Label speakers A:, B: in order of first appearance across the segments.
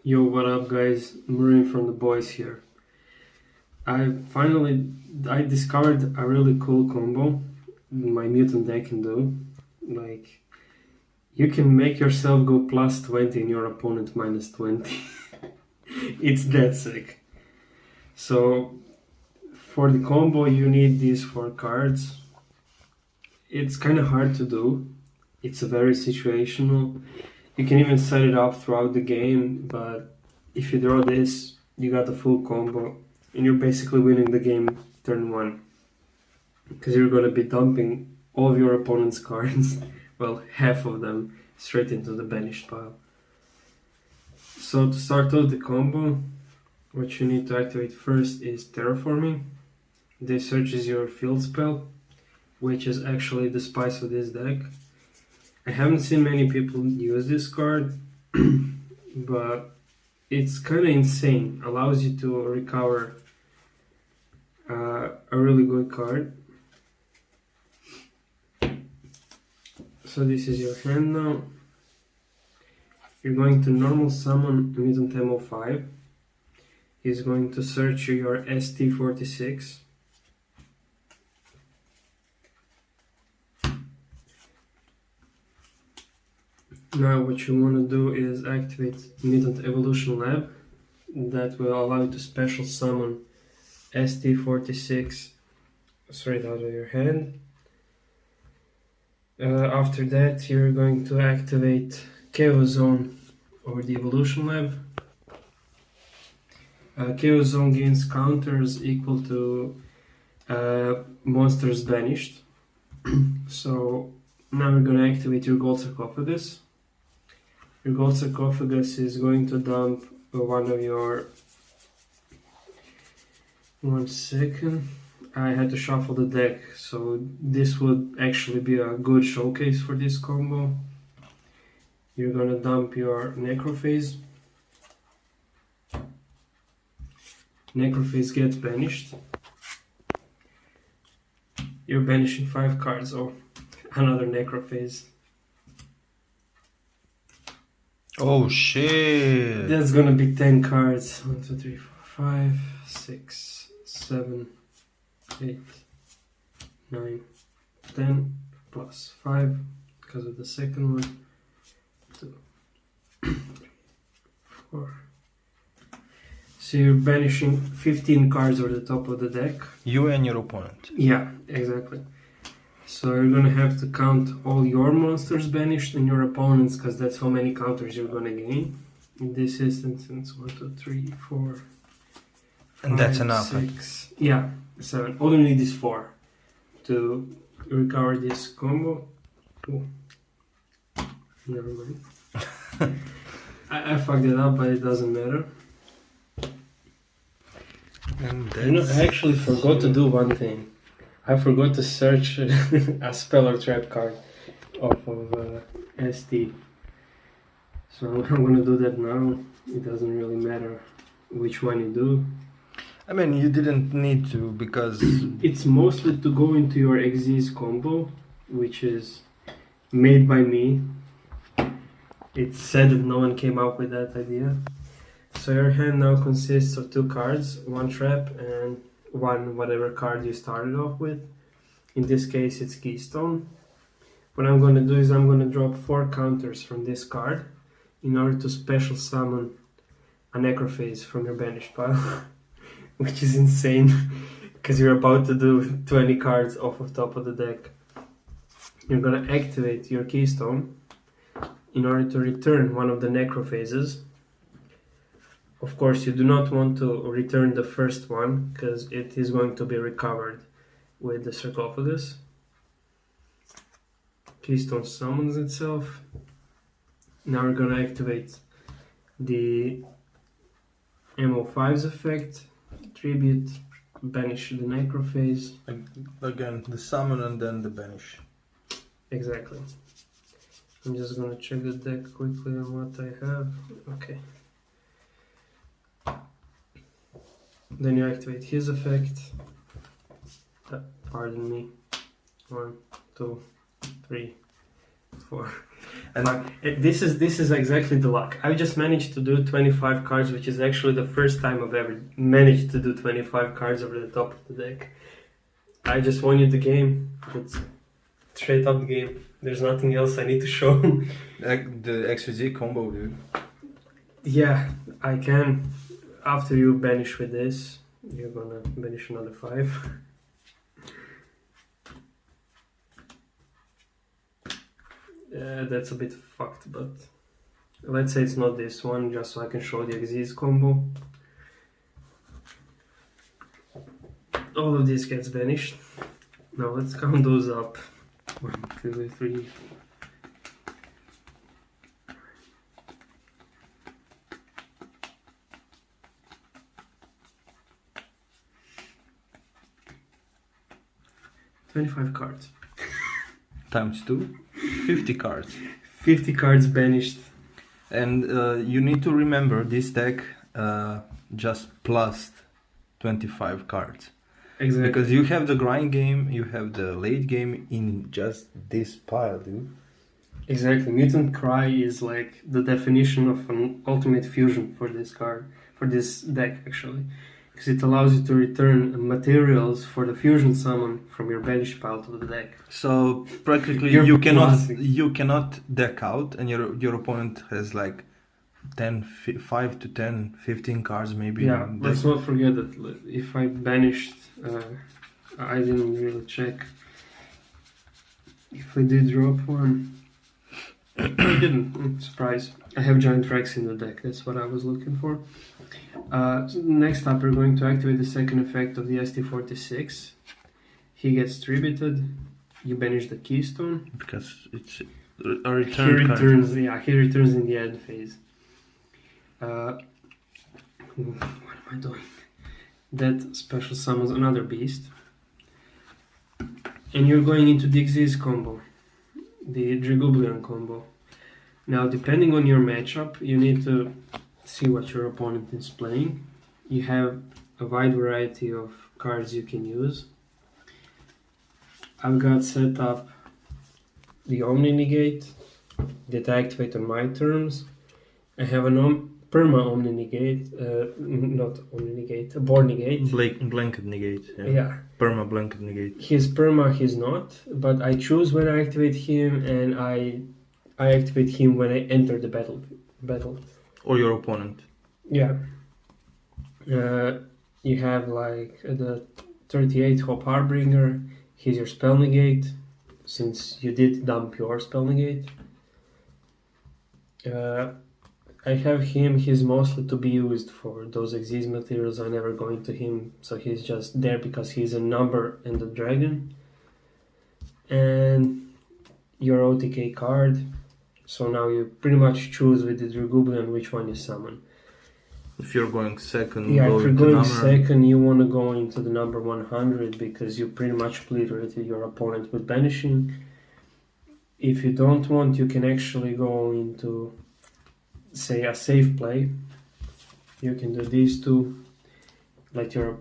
A: Yo, what up guys? Marin from the boys here. I discovered a really cool combo my mutant deck can do. Like, you can make yourself go plus 20 and your opponent minus 20. It's that sick. So for the combo you need these 4 cards. It's kind of hard to do. It's very situational. You can even set it up throughout the game, but if you draw this, you got the full combo, and you're basically winning the game turn 1. Because you're gonna be dumping all of your opponent's cards, well, half of them, straight into the banished pile. So to start off the combo, what you need to activate first is Terraforming. This searches your field spell, which is actually the spice of this deck. I haven't seen many people use this card, but it's kind of insane. Allows you to recover a really good card. So this is your hand now. You're going to normal summon Mutant MO5. He's going to search your ST46. Now what you want to do is activate Mutant Evolution Lab. That will allow you to special summon ST46 straight out of your hand. After that you're going to activate Chaos Zone over the Evolution Lab. Chaos Zone gains counters equal to monsters banished. So now we're going to activate your Gold Sarcophagus. Your Gold Sarcophagus is going to dump one of your... One second. I had to shuffle the deck, so this would actually be a good showcase for this combo. You're gonna dump your Necroface. Necroface gets banished. You're banishing 5 cards. Oh, another Necroface.
B: Oh shit!
A: That's gonna be 10 cards. 1, 2, 3, 4, 5, 6, 7, 8, 9, 10, plus 5, because of the second one. 2, 3, 4. So you're banishing 15 cards over the top of the deck.
B: You and your opponent.
A: Yeah, exactly. So you're gonna have to count all your monsters banished and your opponents, because that's how many counters you're gonna gain. In this instance, it's 1, 2, 3, 4, 5,
B: And that's enough.
A: 6, yeah, 7. All you need is 4 to recover this combo. Oh, never mind. I fucked it up, but it doesn't matter.
B: And
A: You know, I actually forgot to do one thing. I forgot to search a spell or trap card off of ST. So I'm gonna do that now. It doesn't really matter which one you do.
B: I mean, you didn't need to, because
A: It's mostly to go into your Xyz combo, which is made by me. It's said that no one came up with that idea. So your hand now consists of 2 cards, 1 trap and 1 whatever card you started off with. In this case it's Keystone. What I'm going to do is I'm going to drop 4 counters from this card in order to special summon a Necroface from your banished pile. Which is insane, because you're about to do 20 cards off of top of the deck. You're going to activate your Keystone in order to return one of the Necrophases. Of course, you do not want to return the first one, because it is going to be recovered with the sarcophagus. Keystone summons itself. Now we're going to activate the MO5's effect. Tribute, banish the Necrophase.
B: again, the summon and then the banish.
A: Exactly. I'm just gonna check the deck quickly on what I have. Okay. Then you activate his effect. Pardon me. 1, 2, 3, 4.
B: And
A: This is exactly the luck. I just managed to do 25 cards, which is actually the first time I've ever managed to do 25 cards over the top of the deck. I just won you the game. It's straight up the game. There's nothing else I need to show.
B: the XYZ combo, dude.
A: Yeah, I can. After you banish with this, you're gonna banish another 5. That's a bit fucked, but let's say it's not this one, just so I can show the Xyz combo. All of this gets banished. Now let's count those up. 1, 2, 3. $25 cards.
B: Times 2, 50 cards.
A: 50 cards banished.
B: And you need to remember this deck just plus 25 cards.
A: Exactly.
B: Because you have the grind game, you have the late game in just this pile, dude.
A: Exactly. Mutant Cry is like the definition of an ultimate fusion for this card, for this deck actually. Because it allows you to return materials for the fusion summon from your banished pile to the deck.
B: So practically
A: You're
B: you
A: classic.
B: cannot deck out, and your opponent has like 5 to 10, 15 cards maybe.
A: Yeah,
B: in
A: let's
B: deck.
A: not forget that if I banished, I didn't really check if I did drop one. I didn't. Surprise. I have Giant Rex in the deck, that's what I was looking for. So next up, we're going to activate the second effect of the ST46. He gets tributed. You banish the Keystone.
B: Because it's a
A: He
B: return card.
A: returns. Yeah, he returns in the end phase. What am I doing? That special summons another beast. And you're going into the Xyz combo, the Dragublian combo. Now, depending on your matchup, you need to see what your opponent is playing. You have a wide variety of cards you can use. I've got set up the Omni Negate that I activate on my terms. I have an perma Omni Negate, not Omni Negate, a Board Negate.
B: Blanket negate.
A: Yeah.
B: Perma blanket negate.
A: His perma, he's not, but I choose when I activate him, and I activate him when I enter the battle.
B: Or your opponent.
A: Yeah. You have like the 38 Hope Harbinger. He's your spell negate, since you did dump your spell negate. I have him, he's mostly to be used for those Xyz materials. I never go into him, so he's just there because he's a number and a dragon. And your OTK card, so now you pretty much choose with the Dragublian which one you summon.
B: If you're going second,
A: Yeah,
B: go
A: if you're
B: into
A: going
B: number.
A: second, you want to go into the number 100 because you pretty much obliterated your opponent with banishing. If you don't want, you can actually go into, say, a safe play. You can do these two. Let your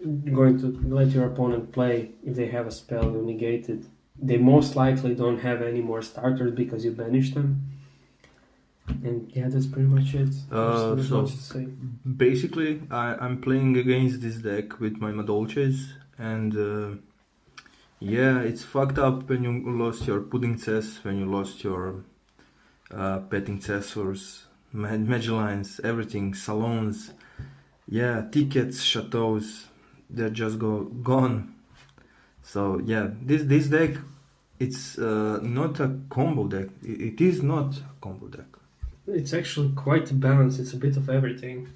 A: opponent play. If they have a spell, you negate it. They most likely don't have any more starters because you banished them. And yeah, that's pretty much it. There's
B: So
A: much to say.
B: basically, I'm playing against this deck with my Madolches, and yeah, it's fucked up when you lost your Pudding Cess, when you lost your Petting Cessors, Magellines, everything, Salons, yeah, tickets, chateaus, they're just gone. So yeah, this deck, it's not a combo deck. It is not a combo deck.
A: It's actually quite balanced. It's a bit of everything.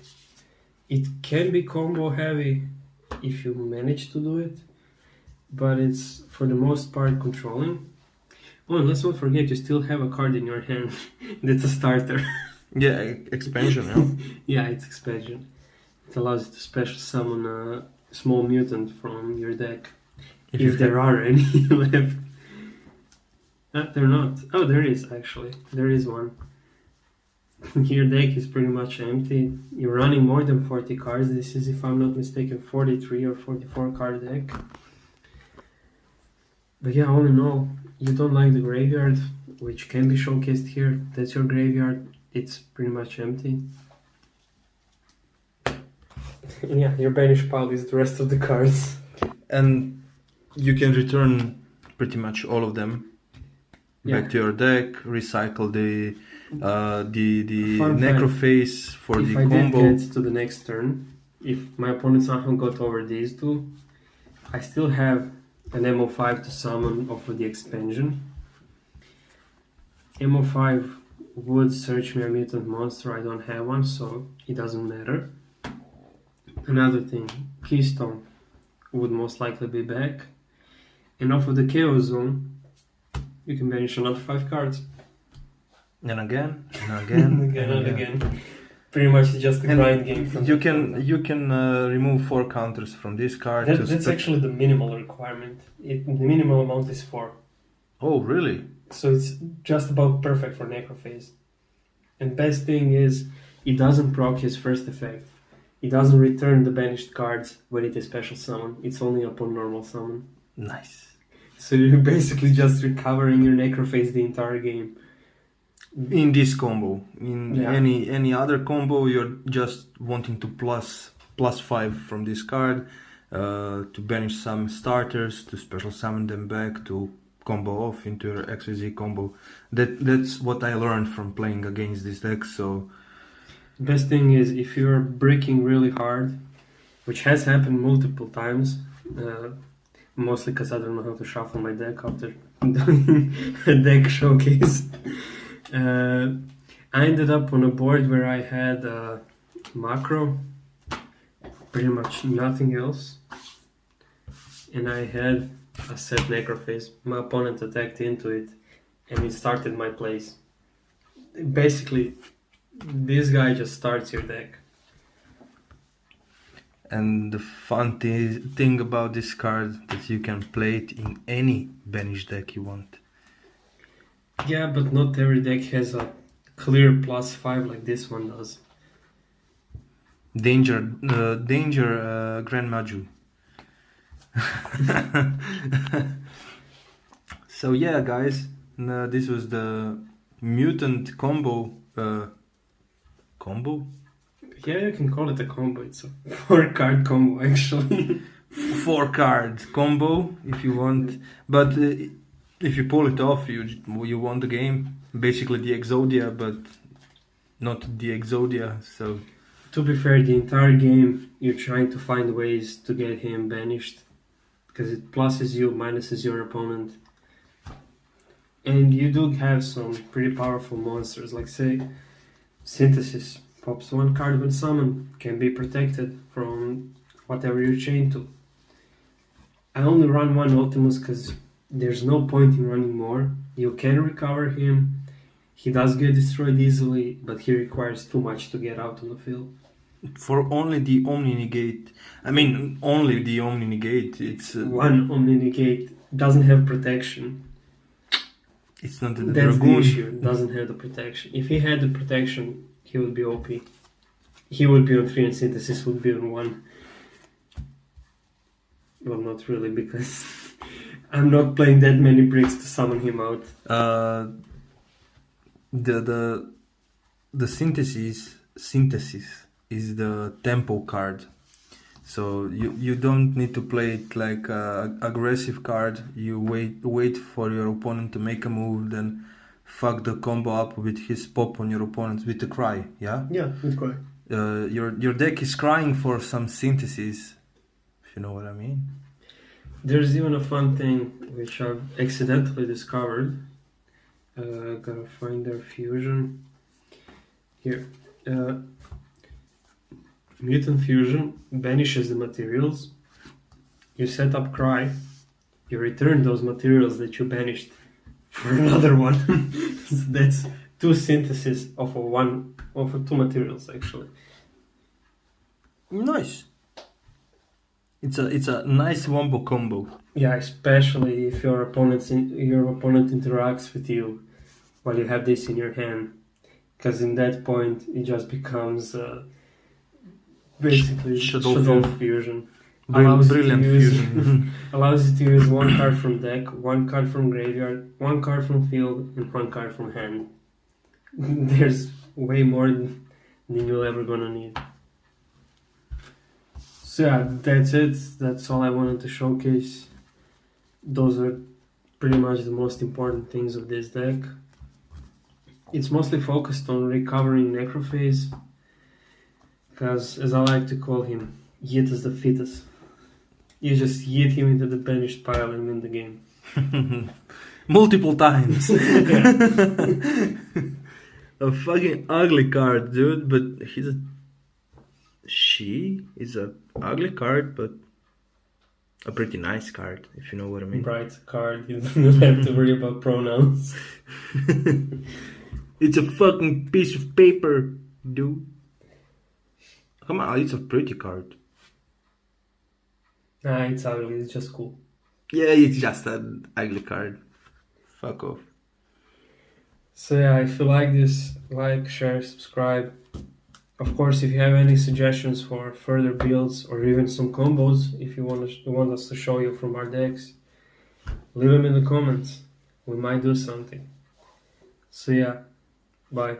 A: It can be combo heavy if you manage to do it, but it's for the most part controlling. Oh, and let's not forget you still have a card in your hand that's a starter.
B: Yeah, expansion, yeah.
A: Yeah, it's expansion. It allows you to special summon a small mutant from your deck. If there are any left. They're not. Oh, there is actually. There is one. Your deck is pretty much empty. You're running more than 40 cards. This is, if I'm not mistaken, 43 or 44 card deck. But yeah, all in all, you don't like the graveyard, which can be showcased here. That's your graveyard. It's pretty much empty. And yeah, your banish pile is the rest of the cards.
B: And you can return pretty much all of them back
A: Yeah.
B: to your deck, recycle the
A: Fun fact,
B: Necroface for
A: if
B: the
A: I
B: combo.
A: did get to the next turn, if my opponent somehow got over these two, I still have an MO5 to summon off of the expansion. MO5 would search me a mutant monster, I don't have one, so it doesn't matter. Another thing, Keystone would most likely be back. And off of the Chaos Zone, you can banish another 5 cards.
B: And again, and again,
A: and again. Pretty much just a
B: And
A: grind game. From
B: you can remove 4 counters from this card.
A: That's actually the minimal requirement. The minimal amount is 4.
B: Oh, really?
A: So it's just about perfect for Necroface. And best thing is, it doesn't proc his first effect. It doesn't return the banished cards when it is special summon. It's only upon normal summon.
B: Nice.
A: So you're basically just recovering your Necroface the entire game.
B: In this combo, in
A: Yeah.
B: any other combo, you're just wanting to plus 5 from this card to banish some starters, to special summon them back, to combo off into your XYZ combo. That's what I learned from playing against this deck. So
A: Best thing is, if you're bricking really hard, which has happened multiple times, mostly because I don't know how to shuffle my deck after doing a deck showcase. I ended up on a board where I had macro, pretty much nothing else, and I had a set Necroface. My opponent attacked into it, and it started my plays. Basically, this guy just starts your deck.
B: and the fun thing about this card that you can play it in any banish deck you want.
A: Yeah, but not every deck has a clear +5 like this one does.
B: Danger, Grand Maju. So yeah, guys, this was the Mutant combo. Combo?
A: Yeah, you can call it a combo. It's a 4-card combo, actually.
B: 4-card combo, if you want. But if you pull it off, you won the game. Basically the Exodia, but not the Exodia. So
A: To be fair, the entire game you're trying to find ways to get him banished, because it pluses you, minuses your opponent. And you do have some pretty powerful monsters, like say Synthesis pops 1 card when summoned, can be protected from whatever you chain to. I only run 1 Ultimus because there's no point in running more. You can recover him, he does get destroyed easily, but he requires too much to get out on the field.
B: for only the Omni Negate, only the Omni Negate, it's
A: 1 Omni Negate doesn't have protection.
B: it's not the
A: That's the
B: Dragoon.
A: issue. Doesn't have the protection. If he had the protection, he would be OP. He would be on 3 and Synthesis would be on 1. Well, not really, because I'm not playing that many bricks to summon him out.
B: The synthesis is the tempo card, so you don't need to play it like a aggressive card. You wait for your opponent to make a move, then fuck the combo up with his pop on your opponent with a cry. Yeah,
A: Yeah, that's correct.
B: your deck is crying for some synthesis, if you know what I mean.
A: There's even a fun thing which I've accidentally discovered. Gotta find their fusion. Here. Mutant Fusion banishes the materials. You set up Cry. You return those materials that you banished for another one. So that's 2 synthesis of a 2 materials actually.
B: Nice. It's a nice wombo combo.
A: Yeah, especially if your opponent interacts with you while you have this in your hand, because in that point it just becomes basically
B: Shadow
A: Shadow Fusion. allows you to
B: Brilliant
A: use
B: fusion.
A: allows you to use one card from deck, one card from graveyard, one card from field, and one card from hand. There's way more than you're ever gonna need. So yeah, that's it. That's all I wanted to showcase. Those are pretty much the most important things of this deck. It's mostly focused on recovering Necroface, because as I like to call him, Yeet is the fittest. You just yeet him into the banished pile and win the game.
B: Multiple times.
A: Yeah.
B: A fucking ugly card, dude, but she is a ugly card, but a pretty nice card, if you know what I mean.
A: Bright card, you don't have to worry about pronouns.
B: It's a fucking piece of paper, dude. Come on, it's a pretty card.
A: Nah, it's ugly, it's just cool.
B: Yeah, it's just an ugly card. Fuck off.
A: So yeah, if you like this, like, share, subscribe. Of course, if you have any suggestions for further builds or even some combos, if you want us to show you from our decks, leave them in the comments. We might do something. So yeah, bye.